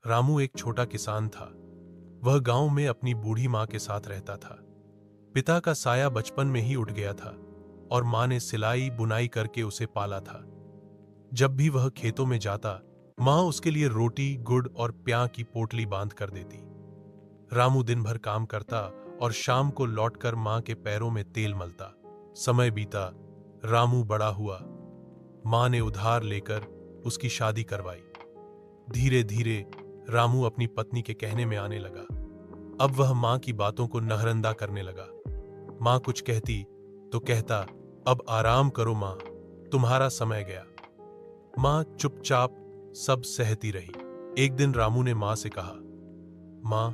रामू एक छोटा किसान था। वह गांव में अपनी बूढ़ी मां के साथ रहता था। पिता का साया बचपन में ही उठ गया था और मां ने सिलाई बुनाई करके उसे पाला था। जब भी वह खेतों में जाता, मां उसके लिए रोटी, गुड़ और प्यां की पोटली बांध कर देती। रामू दिन भर काम करता और शाम को लौटकर मां के पैरों में तेल मलता। समय बीता, रामू बड़ा हुआ। मां ने उधार लेकर उसकी शादी करवाई। धीरे धीरे रामू अपनी पत्नी के कहने में आने लगा। अब वह मां की बातों को नहरंदा करने लगा। मां कुछ कहती तो कहता, अब आराम करो मां, तुम्हारा समय गया। मां चुपचाप सब सहती रही। एक दिन रामू ने मां से कहा, मां,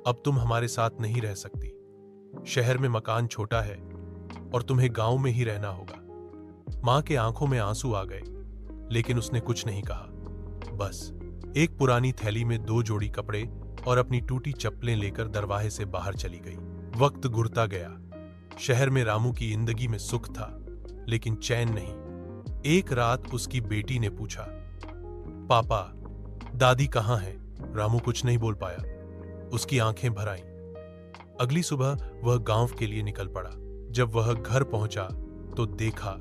अब तुम हमारे साथ नहीं रह सकती। शहर में मकान छोटा है और तुम्हें गांव में ही रहना होगा। मां के आंखों में आंसू आ गए, लेकिन उसने कुछ नहीं कहा। बस एक पुरानी थैली में 2 जोड़ी कपड़े और अपनी टूटी चप्पलें लेकर दरवाजे से बाहर चली गई। वक्त घुरता गया। शहर में रामू की जिंदगी में सुख था, लेकिन चैन नहीं। एक रात उसकी बेटी ने पूछा, पापा, दादी कहां है? रामू कुछ नहीं बोल पाया। उसकी आंखें भर आईं। अगली सुबह वह गांव के लिए निकल पड़ा। जब वह घर पहुंचा तो देखा,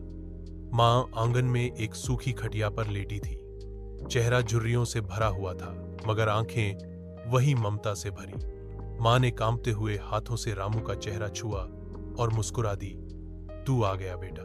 मां आंगन में एक सूखी खटिया पर लेटी थी। चेहरा झुर्रियों से भरा हुआ था, मगर आंखें वही ममता से भरी। मां ने कांपते हुए हाथों से रामू का चेहरा छुआ और मुस्कुरा दी, तू आ गया बेटा।